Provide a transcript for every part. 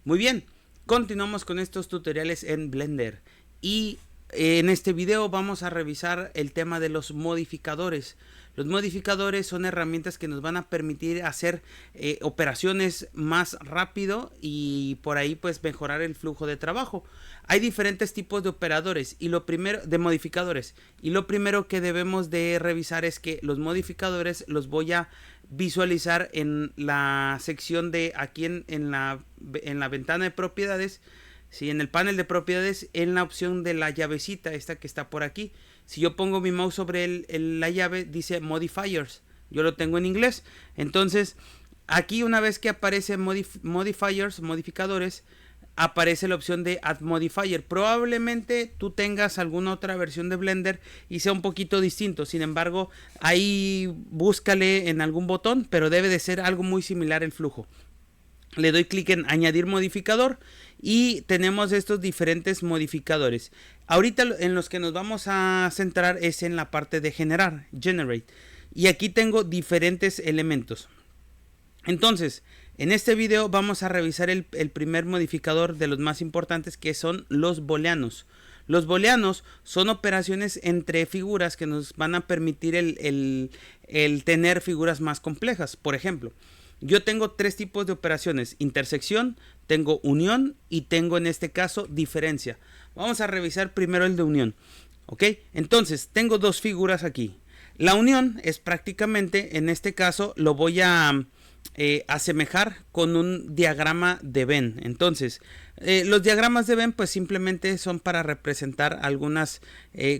Muy bien, continuamos con estos tutoriales en Blender y en este video vamos a revisar el tema de los modificadores. Los modificadores son herramientas que nos van a permitir hacer operaciones más rápido y por ahí pues mejorar el flujo de trabajo. Hay diferentes tipos de operadores y lo primero de modificadores, y lo primero que debemos de revisar es que los modificadores los voy a visualizar en la sección de aquí en la ventana de propiedades. Si en el panel de propiedades, en la opción de la llavecita, esta que está por aquí, si yo pongo mi mouse sobre la llave, dice modifiers. Yo lo tengo en inglés. Entonces, aquí una vez que aparece modifiers, modificadores, aparece la opción de Add Modifier. Probablemente tú tengas alguna otra versión de Blender y sea un poquito distinto. Sin embargo, ahí búscale en algún botón, pero debe de ser algo muy similar el flujo. Le doy clic en añadir modificador y tenemos estos diferentes modificadores. Ahorita en los que nos vamos a centrar es en la parte de generate. Y aquí tengo diferentes elementos. Entonces, en este video vamos a revisar el primer modificador de los más importantes, que son los booleanos. Los booleanos son operaciones entre figuras que nos van a permitir el tener figuras más complejas. Por ejemplo, yo tengo tres tipos de operaciones: intersección, tengo unión y tengo en este caso diferencia. Vamos a revisar primero el de unión. ¿Ok? Entonces, tengo dos figuras aquí. La unión es prácticamente, en este caso, lo voy a asemejar con un diagrama de Venn. Entonces, los diagramas de Venn pues simplemente son para representar algunos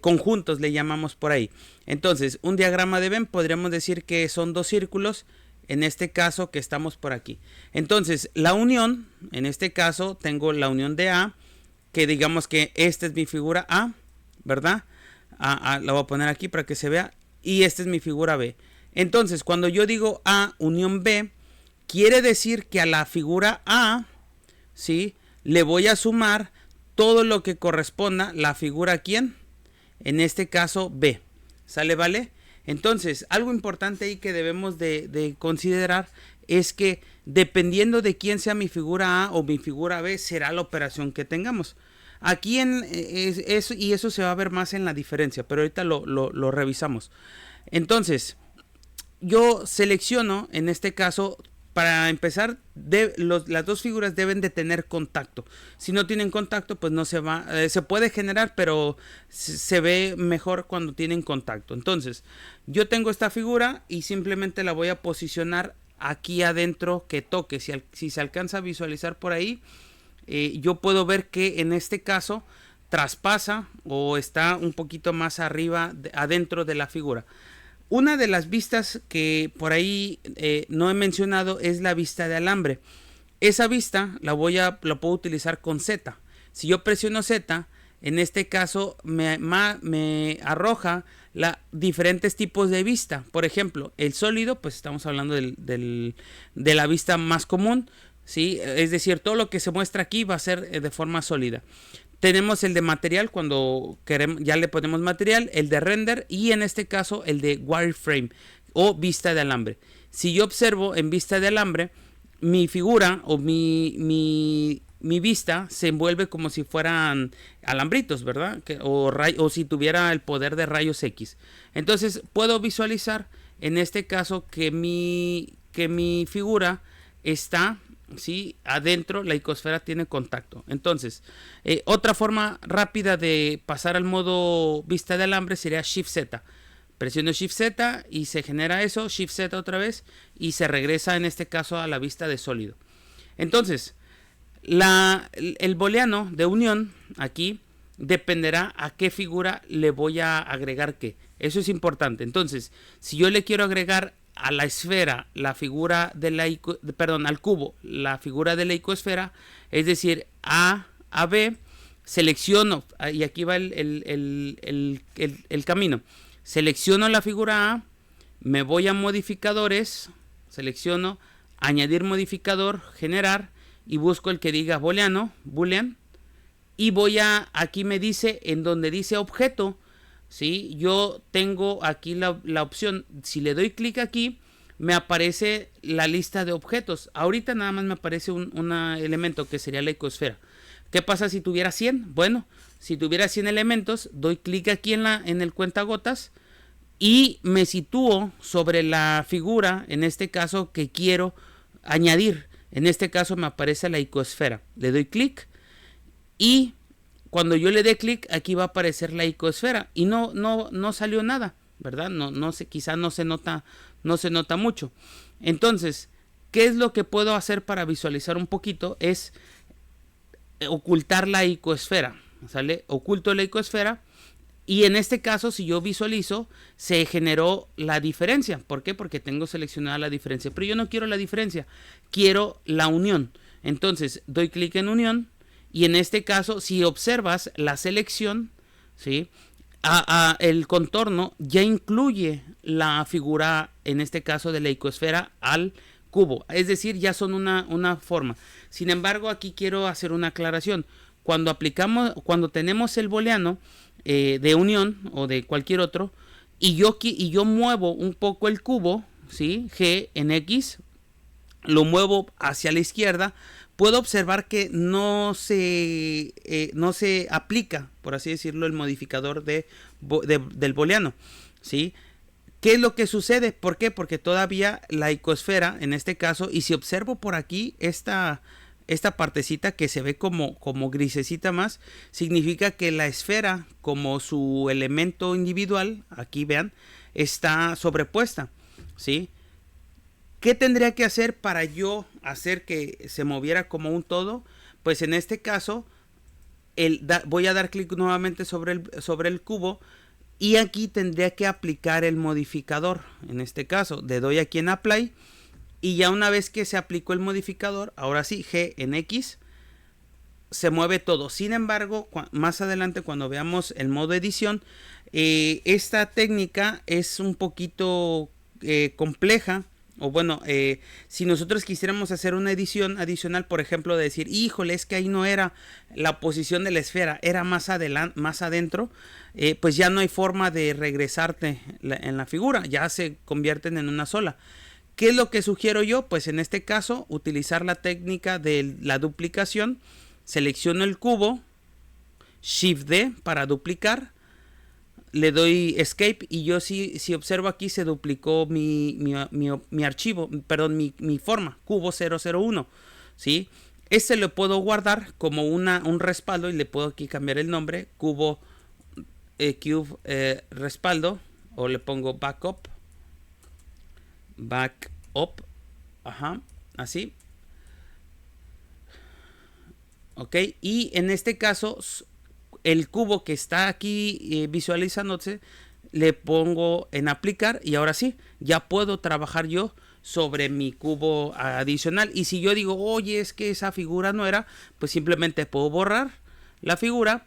conjuntos, le llamamos por ahí. Entonces, un diagrama de Venn podríamos decir que son dos círculos, en este caso que estamos por aquí. Entonces, la unión, en este caso tengo la unión de A, que digamos que esta es mi figura A, ¿verdad? La voy a poner aquí para que se vea, y esta es mi figura B. Entonces, cuando yo digo A unión B, quiere decir que a la figura A, ¿sí?, le voy a sumar todo lo que corresponda la figura ¿quién? En este caso B. ¿Sale, vale? Entonces, algo importante ahí que debemos de considerar es que dependiendo de quién sea mi figura A o mi figura B, será la operación que tengamos. Aquí eso se va a ver más en la diferencia, pero ahorita lo revisamos. Entonces, yo selecciono, en este caso, para empezar, las dos figuras deben de tener contacto. Si no tienen contacto, pues no se va, se puede generar, pero se ve mejor cuando tienen contacto. Entonces, yo tengo esta figura y simplemente la voy a posicionar aquí adentro que toque. Si se alcanza a visualizar por ahí, yo puedo ver que en este caso traspasa o está un poquito más arriba, adentro de la figura. Una de las vistas que por ahí no he mencionado es la vista de alambre. Esa vista la puedo utilizar con Z. Si yo presiono Z, en este caso me arroja diferentes tipos de vista. Por ejemplo, el sólido, pues estamos hablando de la vista más común, ¿sí? Es decir, todo lo que se muestra aquí va a ser de forma sólida. Tenemos el de material, cuando queremos, ya le ponemos material, el de render y en este caso el de wireframe o vista de alambre. Si yo observo en vista de alambre, mi figura o mi vista se envuelve como si fueran alambritos, ¿verdad? O si tuviera el poder de rayos X. Entonces puedo visualizar en este caso que mi figura está... ¿sí? Adentro la icosfera tiene contacto. Entonces, otra forma rápida de pasar al modo vista de alambre sería Shift Z. Presiono Shift Z y se genera eso, Shift Z otra vez y se regresa en este caso a la vista de sólido. Entonces, el booleano de unión aquí dependerá a qué figura le voy a agregar qué. Eso es importante. Entonces, si yo le quiero agregar a la esfera la figura de al cubo la figura de la icosfera, es decir, a B, selecciono, y aquí va el camino, selecciono la figura A, me voy a modificadores, selecciono añadir modificador, generar y busco el que diga boolean y aquí me dice, en donde dice objeto, ¿sí? Yo tengo aquí la opción, si le doy clic aquí, me aparece la lista de objetos. Ahorita nada más me aparece un elemento que sería la icosfera. ¿Qué pasa si tuviera 100? Bueno, si tuviera 100 elementos, doy clic aquí en el cuentagotas y me sitúo sobre la figura, en este caso, que quiero añadir. En este caso me aparece la icosfera. Le doy clic y cuando yo le dé clic, aquí va a aparecer la icosfera y no salió nada, ¿verdad? No sé, quizá no se nota mucho. Entonces, ¿qué es lo que puedo hacer para visualizar un poquito? Es ocultar la icosfera, ¿sale? Oculto la icosfera y en este caso, si yo visualizo, se generó la diferencia. ¿Por qué? Porque tengo seleccionada la diferencia, pero yo no quiero la diferencia, quiero la unión. Entonces, doy clic en unión y en este caso, si observas la selección, ¿sí? El contorno ya incluye la figura, en este caso de la icosfera, al cubo, es decir, ya son una forma. Sin embargo, aquí quiero hacer una aclaración. Cuando tenemos el booleano de unión o de cualquier otro, y yo muevo un poco el cubo, ¿sí? G en X, lo muevo hacia la izquierda, puedo observar que no se aplica, por así decirlo, el modificador del booleano, ¿sí? ¿Qué es lo que sucede? ¿Por qué? Porque todavía la icosfera, en este caso, y si observo por aquí esta partecita que se ve como grisecita más, significa que la esfera, como su elemento individual, aquí vean, está sobrepuesta, ¿sí? ¿Qué tendría que hacer para yo hacer que se moviera como un todo? Pues en este caso, voy a dar clic nuevamente sobre el cubo y aquí tendría que aplicar el modificador. En este caso, le doy aquí en Apply y ya una vez que se aplicó el modificador, ahora sí, G en X, se mueve todo. Sin embargo, más adelante cuando veamos el modo edición, esta técnica es un poquito compleja. O bueno, si nosotros quisiéramos hacer una edición adicional, por ejemplo, de decir, híjole, es que ahí no era la posición de la esfera, era más adentro, pues ya no hay forma de regresarte en la figura, ya se convierten en una sola. ¿Qué es lo que sugiero yo? Pues en este caso, utilizar la técnica de la duplicación. Selecciono el cubo, Shift D para duplicar. Le doy escape y yo si observo aquí se duplicó mi archivo, perdón, mi forma, cubo 001, ¿sí? Este lo puedo guardar como un respaldo y le puedo aquí cambiar el nombre, cubo cube respaldo, o le pongo backup, ajá, así. Ok, y en este caso el cubo que está aquí visualizándose, le pongo en aplicar y ahora sí, ya puedo trabajar yo sobre mi cubo adicional. Y si yo digo, oye, es que esa figura no era, pues simplemente puedo borrar la figura,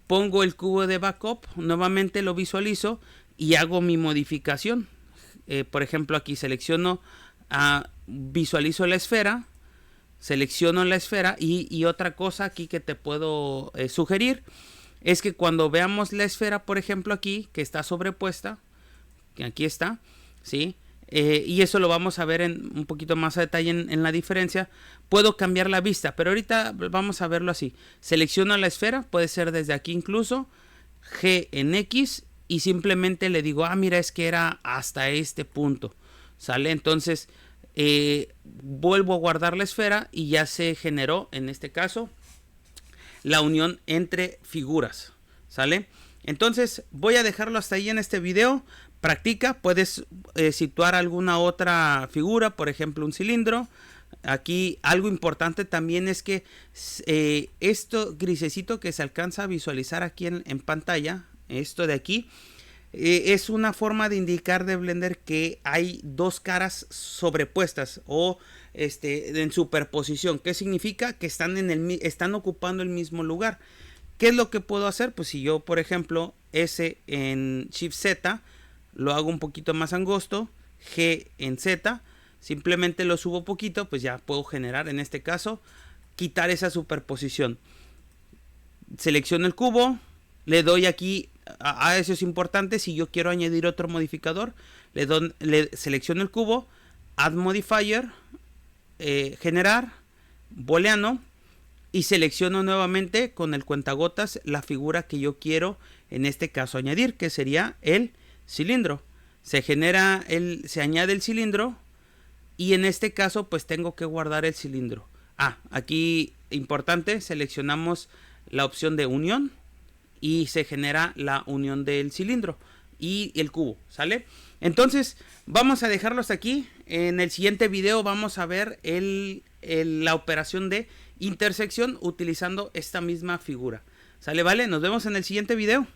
pongo el cubo de backup, nuevamente lo visualizo y hago mi modificación. Por ejemplo, aquí selecciono, visualizo la esfera, selecciono la esfera y otra cosa aquí que te puedo sugerir es que cuando veamos la esfera, por ejemplo aquí, que está sobrepuesta, que aquí está, ¿sí? Y eso lo vamos a ver un poquito más a detalle en la diferencia. Puedo cambiar la vista, pero ahorita vamos a verlo así. Selecciono la esfera, puede ser desde aquí incluso, G en X y simplemente le digo, mira, es que era hasta este punto, ¿sale? Entonces vuelvo a guardar la esfera y ya se generó, en este caso, la unión entre figuras, ¿sale? Entonces voy a dejarlo hasta ahí en este video. Practica, puedes situar alguna otra figura, por ejemplo un cilindro. Aquí algo importante también es que esto grisecito que se alcanza a visualizar aquí en pantalla, esto de aquí, es una forma de indicar de Blender que hay dos caras sobrepuestas o en superposición. ¿Qué significa? Que están ocupando el mismo lugar. ¿Qué es lo que puedo hacer? Pues si yo, por ejemplo, S en Shift Z, lo hago un poquito más angosto, G en Z, simplemente lo subo poquito, pues ya puedo generar, en este caso, quitar esa superposición. Selecciono el cubo, le doy aquí eso es importante. Si yo quiero añadir otro modificador, le selecciono el cubo, Add Modifier, generar, booleano, y selecciono nuevamente con el cuentagotas la figura que yo quiero en este caso añadir, que sería el cilindro. Se añade el cilindro, y en este caso pues tengo que guardar el cilindro. Aquí importante, seleccionamos la opción de unión y se genera la unión del cilindro y el cubo, ¿sale? Entonces vamos a dejarlo hasta aquí. En el siguiente video vamos a ver la operación de intersección utilizando esta misma figura, ¿sale? Vale, nos vemos en el siguiente video.